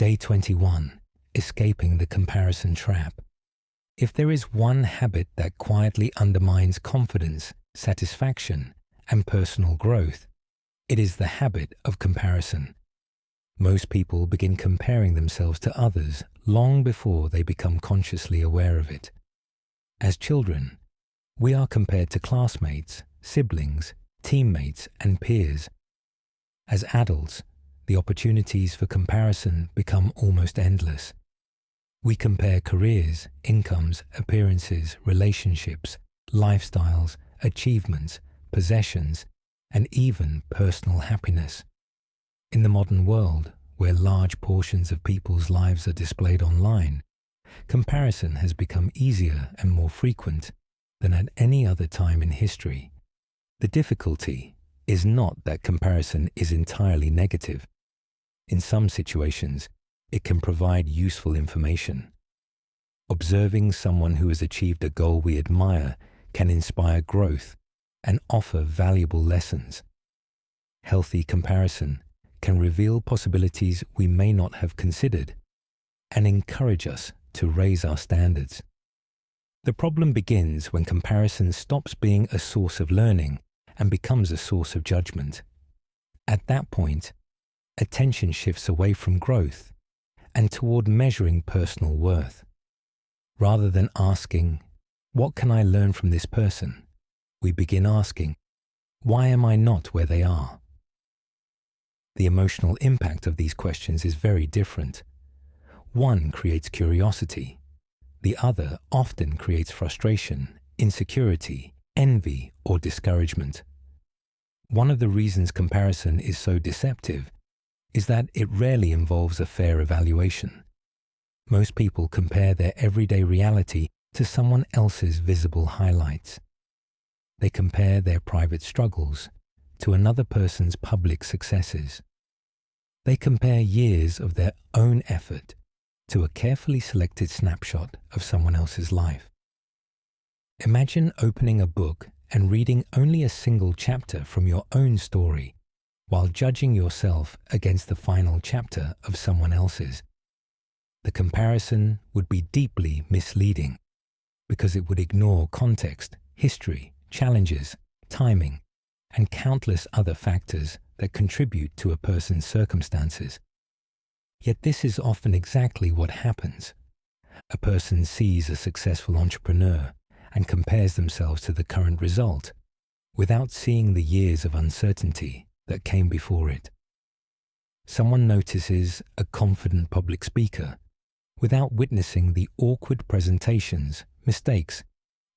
Day 21. Escaping the comparison trap. If there is one habit that quietly undermines confidence, satisfaction, and personal growth, it is the habit of comparison. Most people begin comparing themselves to others long before they become consciously aware of it. As children, we are compared to classmates, siblings, teammates, and peers. As adults, the opportunities for comparison become almost endless. We compare careers, incomes, appearances, relationships, lifestyles, achievements, possessions, and even personal happiness. In the modern world, where large portions of people's lives are displayed online, comparison has become easier and more frequent than at any other time in history. The difficulty is not that comparison is entirely negative. In some situations, it can provide useful information. Observing someone who has achieved a goal we admire can inspire growth and offer valuable lessons. Healthy comparison can reveal possibilities we may not have considered and encourage us to raise our standards. The problem begins when comparison stops being a source of learning and becomes a source of judgment. At that point, attention shifts away from growth and toward measuring personal worth. Rather than asking, "What can I learn from this person?" we begin asking, "Why am I not where they are?" The emotional impact of these questions is very different. One creates curiosity. The other often creates frustration, insecurity, envy, or discouragement. One of the reasons comparison is so deceptive is that it rarely involves a fair evaluation. Most people compare their everyday reality to someone else's visible highlights. They compare their private struggles to another person's public successes. They compare years of their own effort to a carefully selected snapshot of someone else's life. Imagine opening a book and reading only a single chapter from your own story while judging yourself against the final chapter of someone else's. The comparison would be deeply misleading because it would ignore context, history, challenges, timing, and countless other factors that contribute to a person's circumstances. Yet this is often exactly what happens. A person sees a successful entrepreneur and compares themselves to the current result without seeing the years of uncertainty that came before it. Someone notices a confident public speaker without witnessing the awkward presentations, mistakes,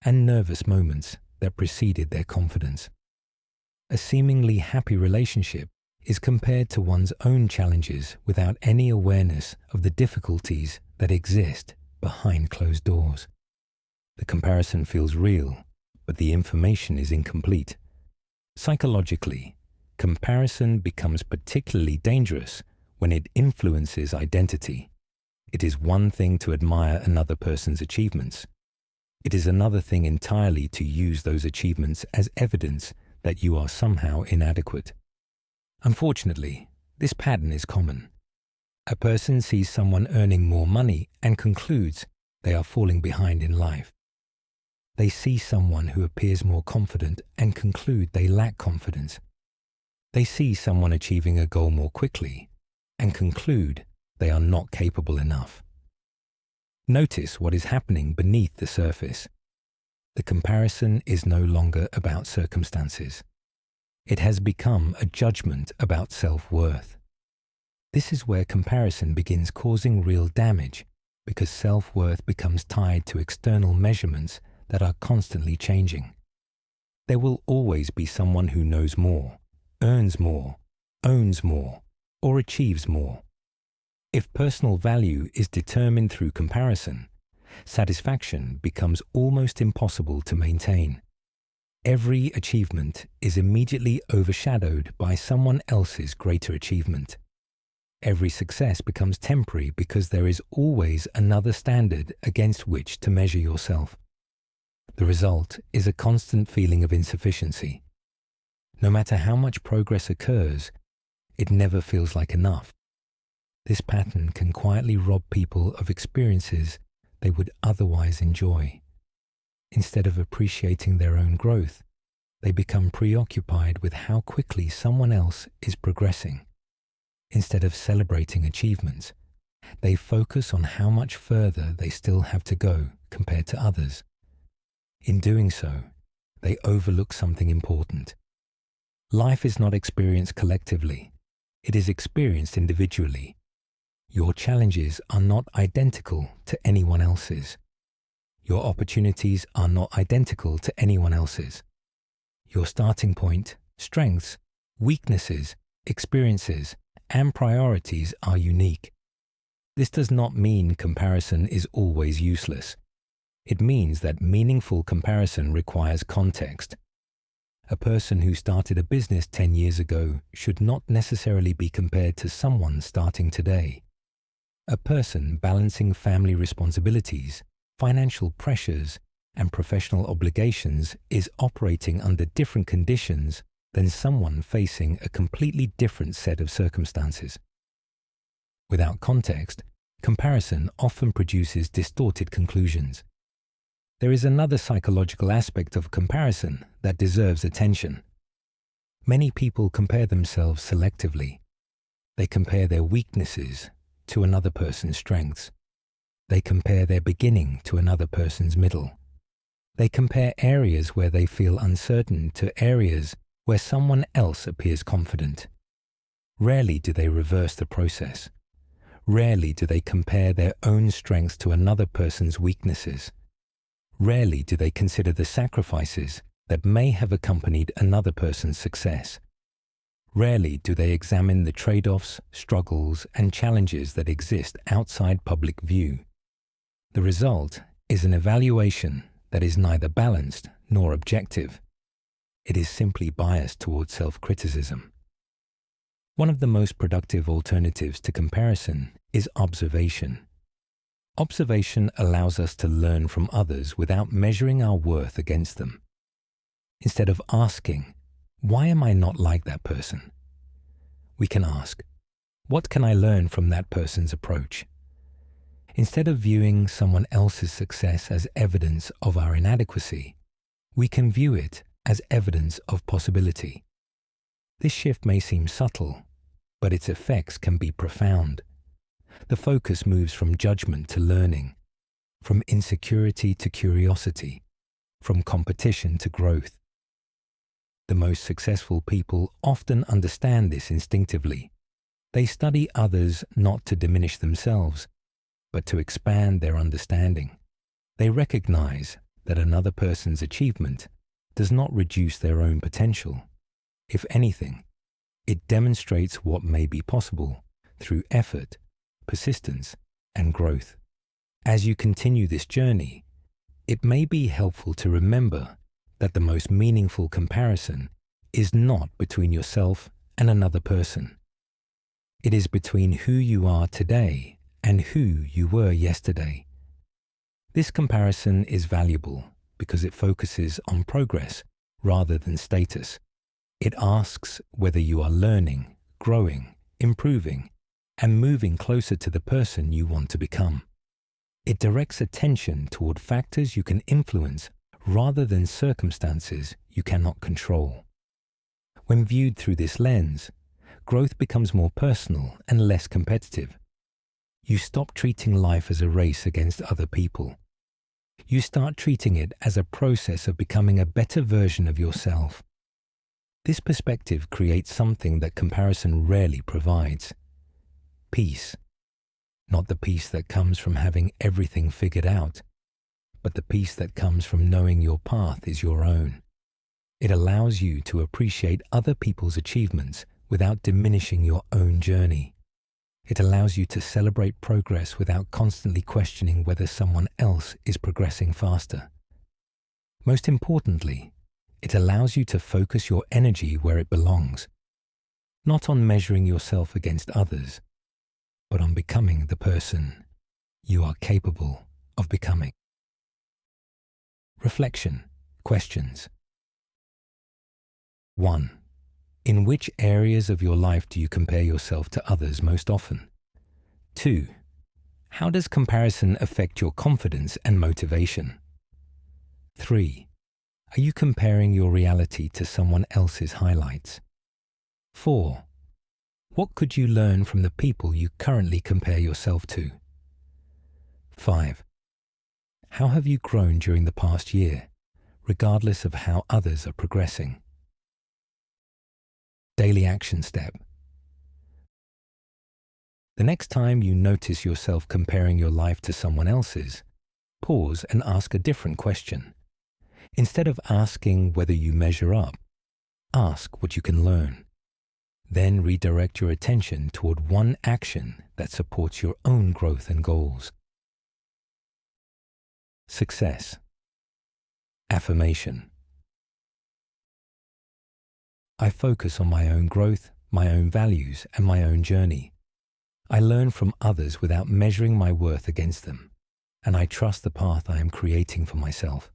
and nervous moments that preceded their confidence. A seemingly happy relationship is compared to one's own challenges without any awareness of the difficulties that exist behind closed doors. The comparison feels real, but the information is incomplete. Psychologically, comparison becomes particularly dangerous when it influences identity. It is one thing to admire another person's achievements. It is another thing entirely to use those achievements as evidence that you are somehow inadequate. Unfortunately, this pattern is common. A person sees someone earning more money and concludes they are falling behind in life. They see someone who appears more confident and conclude they lack confidence. They see someone achieving a goal more quickly and conclude they are not capable enough. Notice what is happening beneath the surface. The comparison is no longer about circumstances. It has become a judgment about self-worth. This is where comparison begins causing real damage because self-worth becomes tied to external measurements that are constantly changing. There will always be someone who knows more, earns more, owns more, or achieves more. If personal value is determined through comparison, satisfaction becomes almost impossible to maintain. Every achievement is immediately overshadowed by someone else's greater achievement. Every success becomes temporary because there is always another standard against which to measure yourself. The result is a constant feeling of insufficiency. No matter how much progress occurs, it never feels like enough. This pattern can quietly rob people of experiences they would otherwise enjoy. Instead of appreciating their own growth, they become preoccupied with how quickly someone else is progressing. Instead of celebrating achievements, they focus on how much further they still have to go compared to others. In doing so, they overlook something important. Life is not experienced collectively. It is experienced individually. Your challenges are not identical to anyone else's. Your opportunities are not identical to anyone else's. Your starting point, strengths, weaknesses, experiences, and priorities are unique. This does not mean comparison is always useless. It means that meaningful comparison requires context. A person who started a business 10 years ago should not necessarily be compared to someone starting today. A person balancing family responsibilities, financial pressures, and professional obligations is operating under different conditions than someone facing a completely different set of circumstances. Without context, comparison often produces distorted conclusions. There is another psychological aspect of comparison that deserves attention. Many people compare themselves selectively. They compare their weaknesses to another person's strengths. They compare their beginning to another person's middle. They compare areas where they feel uncertain to areas where someone else appears confident. Rarely do they reverse the process. Rarely do they compare their own strengths to another person's weaknesses. Rarely do they consider the sacrifices that may have accompanied another person's success. Rarely do they examine the trade-offs, struggles, and challenges that exist outside public view. The result is an evaluation that is neither balanced nor objective. It is simply biased towards self-criticism. One of the most productive alternatives to comparison is observation. Observation allows us to learn from others without measuring our worth against them. Instead of asking, "Why am I not like that person?" we can ask, "What can I learn from that person's approach?" Instead of viewing someone else's success as evidence of our inadequacy, we can view it as evidence of possibility. This shift may seem subtle, but its effects can be profound. The focus moves from judgment to learning, from insecurity to curiosity, from competition to growth. The most successful people often understand this instinctively. They study others not to diminish themselves, but to expand their understanding. They recognize that another person's achievement does not reduce their own potential. If anything, it demonstrates what may be possible through effort, persistence, and growth. As you continue this journey, it may be helpful to remember that the most meaningful comparison is not between yourself and another person. It is between who you are today and who you were yesterday. This comparison is valuable because it focuses on progress rather than status. It asks whether you are learning, growing, improving, and moving closer to the person you want to become. It directs attention toward factors you can influence rather than circumstances you cannot control. When viewed through this lens, growth becomes more personal and less competitive. You stop treating life as a race against other people. You start treating it as a process of becoming a better version of yourself. This perspective creates something that comparison rarely provides: peace. Not the peace that comes from having everything figured out, but the peace that comes from knowing your path is your own. It allows you to appreciate other people's achievements without diminishing your own journey. It allows you to celebrate progress without constantly questioning whether someone else is progressing faster. Most importantly, it allows you to focus your energy where it belongs, not on measuring yourself against others, but on becoming the person you are capable of becoming. Reflection. Questions. 1. In which areas of your life do you compare yourself to others most often? 2. How does comparison affect your confidence and motivation? 3. Are you comparing your reality to someone else's highlights? 4. What could you learn from the people you currently compare yourself to? 5. How have you grown during the past year, regardless of how others are progressing? Daily action step. The next time you notice yourself comparing your life to someone else's, pause and ask a different question. Instead of asking whether you measure up, ask what you can learn. Then redirect your attention toward one action that supports your own growth and goals. Success. Affirmation. I focus on my own growth, my own values, and my own journey. I learn from others without measuring my worth against them, and I trust the path I am creating for myself.